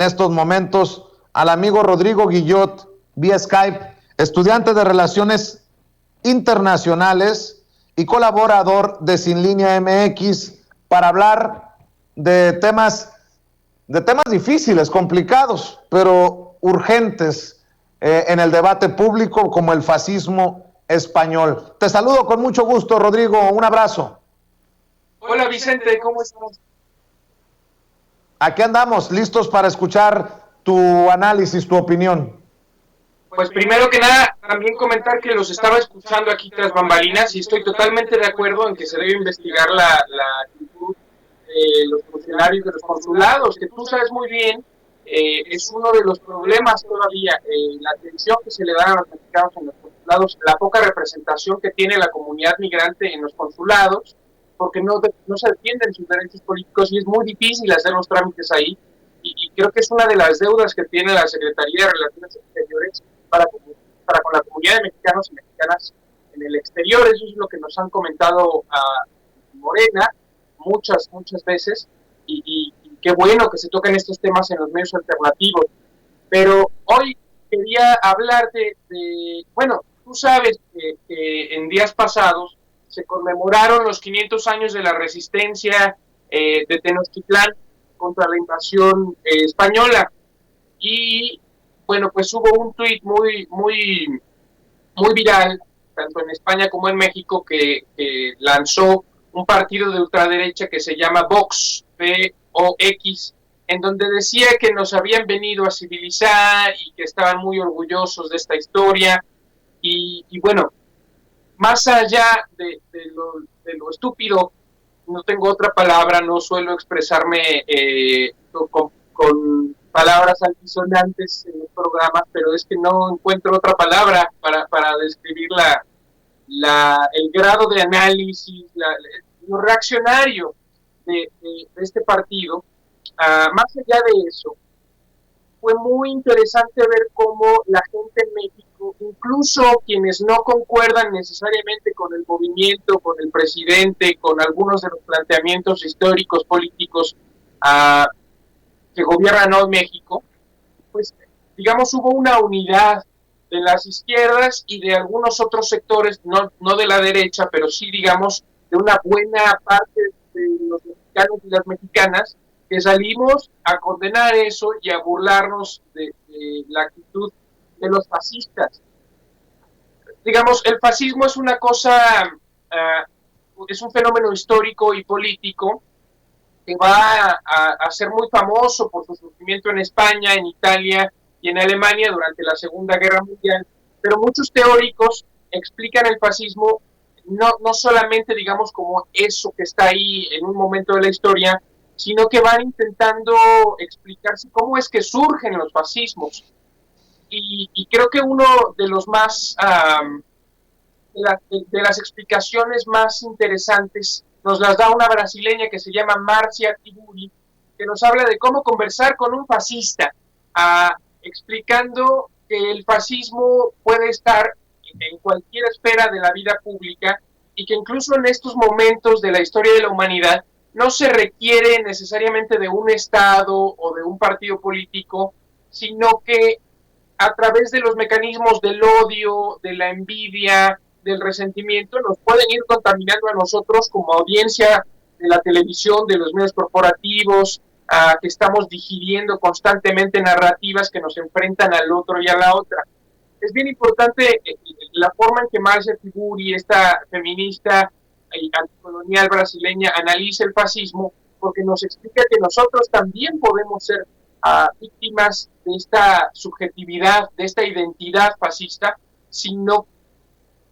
en estos momentos al amigo Rodrigo Guillot vía Skype, estudiante de Relaciones Internacionales y colaborador de Sin Línea MX, para hablar de temas difíciles, complicados, pero urgentes en el debate público, como el fascismo español. Te saludo con mucho gusto, Rodrigo. Un abrazo. Hola, Vicente, ¿cómo estás? Aquí andamos, listos para escuchar tu análisis, tu opinión. Pues primero que nada, también comentar que los estaba escuchando aquí tras bambalinas y estoy totalmente de acuerdo en que se debe investigar la actitud de los funcionarios de los consulados, que tú sabes muy bien, es uno de los problemas todavía, la atención que se le da a los mexicanos en los consulados, la poca representación que tiene la comunidad migrante en los consulados, porque no se defienden sus derechos políticos y es muy difícil hacer los trámites ahí, y creo que es una de las deudas que tiene la Secretaría de Relaciones Exteriores para con la comunidad de mexicanos y mexicanas en el exterior. Eso es lo que nos han comentado a Morena muchas veces, y qué bueno que se toquen estos temas en los medios alternativos. Pero hoy quería hablar bueno, tú sabes que en días pasados se conmemoraron los 500 años de la resistencia de Tenochtitlán contra la invasión española, y bueno, pues hubo un tuit muy viral, tanto en España como en México, que lanzó un partido de ultraderecha que se llama Vox, V-O-X, en donde decía que nos habían venido a civilizar y que estaban muy orgullosos de esta historia, y bueno, más allá de lo estúpido, no tengo otra palabra, no suelo expresarme con palabras altisonantes en los programas, pero es que no encuentro otra palabra para describir el grado de análisis, lo reaccionario de este partido. Más allá de eso, fue muy interesante ver cómo la gente en México, incluso quienes no concuerdan necesariamente con el movimiento, con el presidente, con algunos de los planteamientos históricos, políticos que gobiernan hoy México, pues digamos hubo una unidad de las izquierdas y de algunos otros sectores, no de la derecha, pero sí digamos de una buena parte de los mexicanos y las mexicanas, que salimos a condenar eso y a burlarnos de la actitud de los fascistas. Digamos, el fascismo es una cosa, es un fenómeno histórico y político que va a ser muy famoso por su surgimiento en España, en Italia y en Alemania durante la Segunda Guerra Mundial, pero muchos teóricos explican el fascismo no solamente, digamos, como eso que está ahí en un momento de la historia, sino que van intentando explicarse cómo es que surgen los fascismos. Y creo que uno de los más, de las explicaciones más interesantes nos las da una brasileña que se llama Marcia Tiburi, que nos habla de cómo conversar con un fascista, explicando que el fascismo puede estar en cualquier esfera de la vida pública y que incluso en estos momentos de la historia de la humanidad no se requiere necesariamente de un Estado o de un partido político, sino que a través de los mecanismos del odio, de la envidia, del resentimiento, nos pueden ir contaminando a nosotros como audiencia de la televisión, de los medios corporativos, que estamos digiriendo constantemente narrativas que nos enfrentan al otro y a la otra. Es bien importante la forma en que Marcia Tiburi, esta feminista anticolonial brasileña, analiza el fascismo, porque nos explica que nosotros también podemos ser víctimas de esta subjetividad, de esta identidad fascista, si no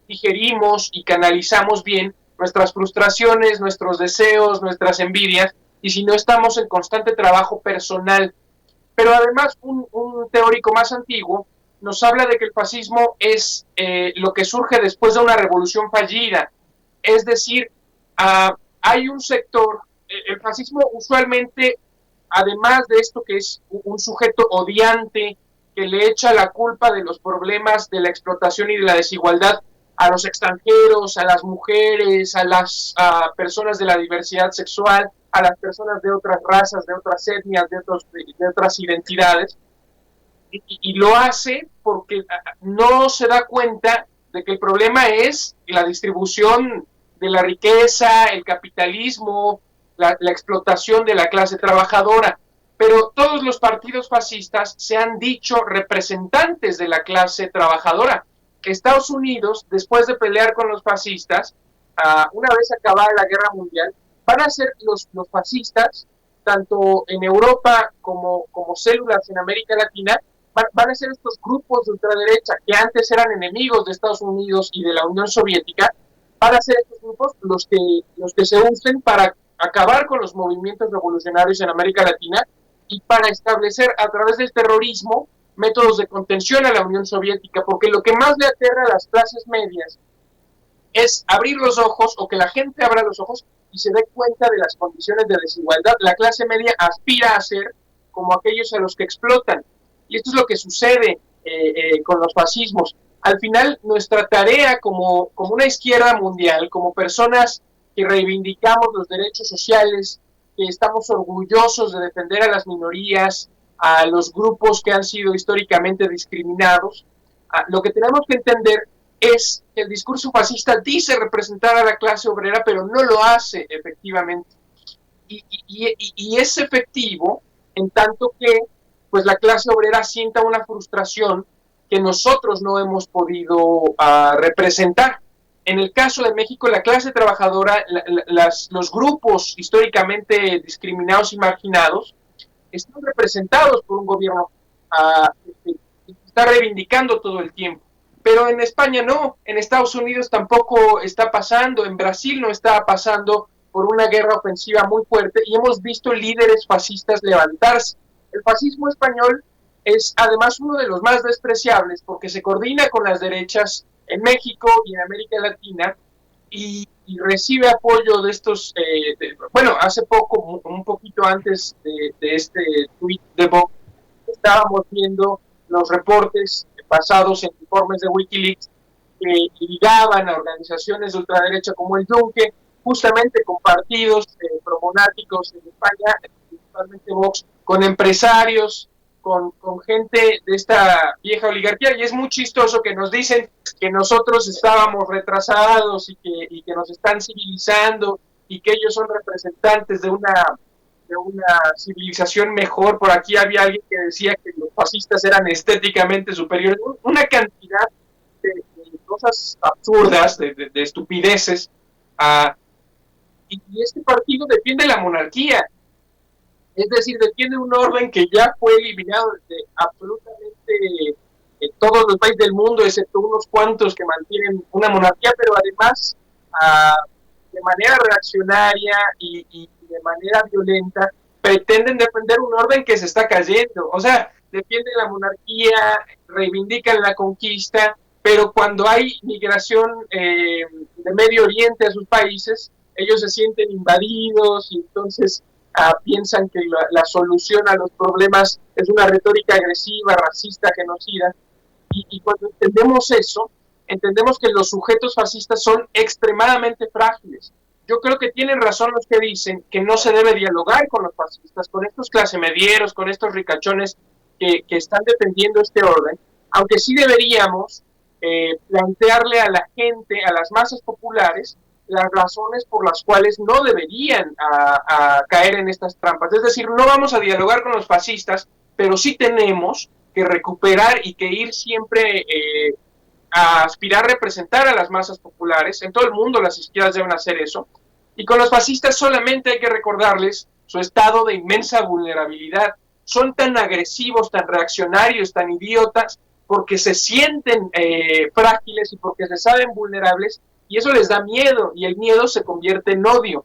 digerimos y canalizamos bien nuestras frustraciones, nuestros deseos, nuestras envidias, y si no estamos en constante trabajo personal. Pero además un teórico más antiguo nos habla de que el fascismo es lo que surge después de una revolución fallida. Es decir, hay un sector, el fascismo usualmente, además de esto que es un sujeto odiante, que le echa la culpa de los problemas de la explotación y de la desigualdad a los extranjeros, a las mujeres, a las personas de la diversidad sexual, a las personas de otras razas, de otras etnias, de otras identidades, y lo hace porque no se da cuenta de que el problema es la distribución de la riqueza, el capitalismo, la explotación de la clase trabajadora. Pero todos los partidos fascistas se han dicho representantes de la clase trabajadora. Estados Unidos, después de pelear con los fascistas, una vez acabada la guerra mundial, van a ser los fascistas, tanto en Europa como células en América Latina, van a ser estos grupos de ultraderecha que antes eran enemigos de Estados Unidos y de la Unión Soviética, van a ser estos grupos los que se usen para acabar con los movimientos revolucionarios en América Latina y para establecer a través del terrorismo métodos de contención a la Unión Soviética, porque lo que más le aterra a las clases medias es abrir los ojos, o que la gente abra los ojos y se dé cuenta de las condiciones de desigualdad. La clase media aspira a ser como aquellos a los que explotan, y esto es lo que sucede con los fascismos. Al final, nuestra tarea como una izquierda mundial, como personas que reivindicamos los derechos sociales, que estamos orgullosos de defender a las minorías, a los grupos que han sido históricamente discriminados, lo que tenemos que entender es que el discurso fascista dice representar a la clase obrera, pero no lo hace efectivamente. Y es efectivo en tanto que pues la clase obrera sienta una frustración que nosotros no hemos podido representar. En el caso de México, la clase trabajadora, los grupos históricamente discriminados y marginados, están representados por un gobierno que está reivindicando todo el tiempo. Pero en España no, en Estados Unidos tampoco está pasando, en Brasil no está pasando por una guerra ofensiva muy fuerte, y hemos visto líderes fascistas levantarse. El fascismo español es además uno de los más despreciables porque se coordina con las derechas en México y en América Latina y recibe apoyo de estos, bueno, hace poco, un poquito antes de este tuit de Vox, estábamos viendo los reportes basados en informes de Wikileaks que ligaban a organizaciones de ultraderecha como el Yunque, justamente con partidos promonáticos en España, principalmente Vox, con empresarios, con gente de esta vieja oligarquía, y es muy chistoso que nos dicen que nosotros estábamos retrasados y que nos están civilizando y que ellos son representantes de una civilización mejor. Por aquí había alguien que decía que los fascistas eran estéticamente superiores, una cantidad de cosas absurdas, de estupideces, y este partido defiende la monarquía. Es decir, defiende un orden que ya fue eliminado de absolutamente todos los países del mundo, excepto unos cuantos que mantienen una monarquía, pero además de manera reaccionaria y de manera violenta pretenden defender un orden que se está cayendo. O sea, defienden la monarquía, reivindican la conquista, pero cuando hay migración de Medio Oriente a sus países, ellos se sienten invadidos y entonces piensan que la solución a los problemas es una retórica agresiva, racista, genocida, y cuando entendemos eso, entendemos que los sujetos fascistas son extremadamente frágiles. Yo creo que tienen razón los que dicen que no se debe dialogar con los fascistas, con estos clasemedieros, con estos ricachones que están defendiendo este orden, aunque sí deberíamos plantearle a la gente, a las masas populares, las razones por las cuales no deberían caer en estas trampas. Es decir, no vamos a dialogar con los fascistas, pero sí tenemos que recuperar y que ir siempre a aspirar a representar a las masas populares. En todo el mundo las izquierdas deben hacer eso. Y con los fascistas solamente hay que recordarles su estado de inmensa vulnerabilidad. Son tan agresivos, tan reaccionarios, tan idiotas, porque se sienten frágiles y porque se saben vulnerables, y eso les da miedo, y el miedo se convierte en odio.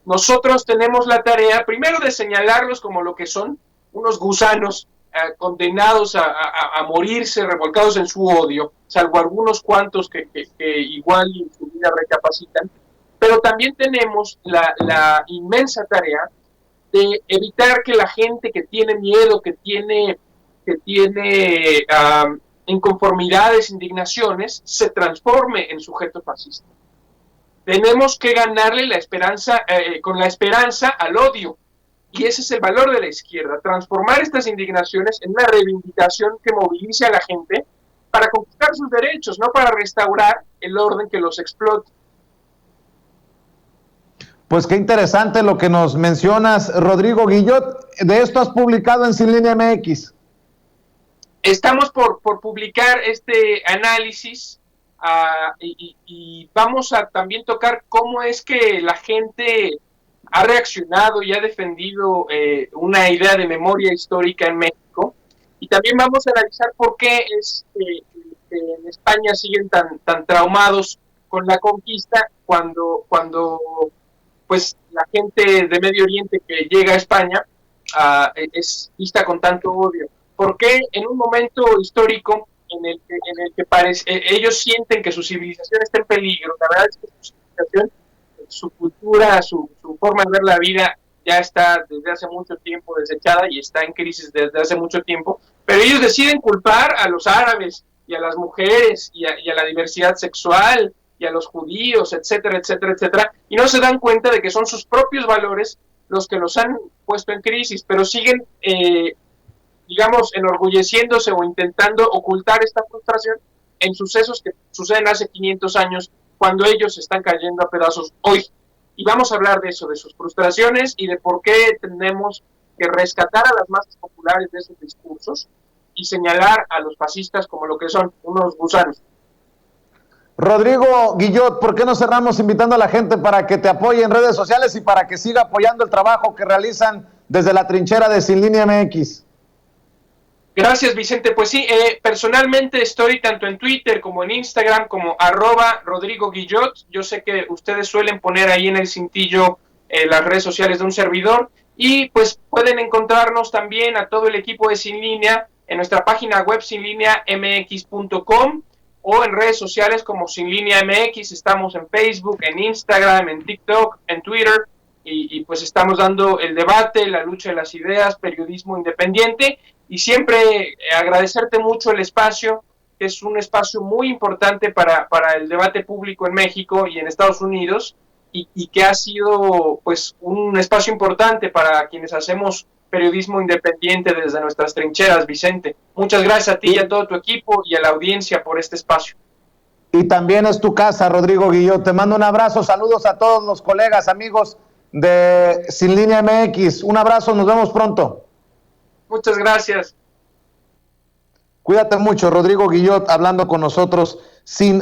Nosotros tenemos la tarea, primero, de señalarlos como lo que son, unos gusanos condenados a morirse, revolcados en su odio, salvo algunos cuantos que igual en su vida recapacitan, pero también tenemos la inmensa tarea de evitar que la gente que tiene miedo, que tiene inconformidades, indignaciones, se transforme en sujeto fascista. Tenemos que ganarle la esperanza, con la esperanza al odio. Y ese es el valor de la izquierda, transformar estas indignaciones en una reivindicación que movilice a la gente para conquistar sus derechos, no para restaurar el orden que los explota. Pues qué interesante lo que nos mencionas, Rodrigo Guillot. De esto has publicado en Sin Línea MX. Estamos por publicar este análisis y vamos a también tocar cómo es que la gente ha reaccionado y ha defendido una idea de memoria histórica en México. Y también vamos a analizar por qué es que en España siguen tan traumados con la conquista cuando pues la gente de Medio Oriente que llega a España es vista con tanto odio. ¿Por qué en un momento histórico en el que ellos sienten que su civilización está en peligro? La verdad es que su civilización, su cultura, su forma de ver la vida ya está desde hace mucho tiempo desechada y está en crisis desde hace mucho tiempo, pero ellos deciden culpar a los árabes y a las mujeres y a la diversidad sexual y a los judíos, etcétera, etcétera, etcétera, y no se dan cuenta de que son sus propios valores los que los han puesto en crisis, pero siguen, digamos, enorgulleciéndose o intentando ocultar esta frustración en sucesos que suceden hace 500 años, cuando ellos están cayendo a pedazos hoy. Y vamos a hablar de eso, de sus frustraciones y de por qué tenemos que rescatar a las masas populares de esos discursos y señalar a los fascistas como lo que son, unos gusanos. Rodrigo Guillot, ¿por qué no cerramos invitando a la gente para que te apoye en redes sociales y para que siga apoyando el trabajo que realizan desde la trinchera de Sin Línea MX? Gracias, Vicente. Pues sí, personalmente estoy tanto en Twitter como en Instagram como @Rodrigo Guillot. Yo sé que ustedes suelen poner ahí en el cintillo las redes sociales de un servidor y pues pueden encontrarnos también a todo el equipo de Sin Línea en nuestra página web sinlineamx.com o en redes sociales como Sin Línea MX. Estamos en Facebook, en Instagram, en TikTok, en Twitter y pues estamos dando el debate, la lucha de las ideas, periodismo independiente. Y siempre agradecerte mucho el espacio, que es un espacio muy importante para el debate público en México y en Estados Unidos, y que ha sido pues un espacio importante para quienes hacemos periodismo independiente desde nuestras trincheras, Vicente. Muchas gracias a ti y a todo tu equipo y a la audiencia por este espacio. Y también es tu casa, Rodrigo Guillot. Te mando un abrazo, saludos a todos los colegas, amigos de Sin Línea MX. Un abrazo, nos vemos pronto. Muchas gracias. Cuídate mucho, Rodrigo Guillot, hablando con nosotros sin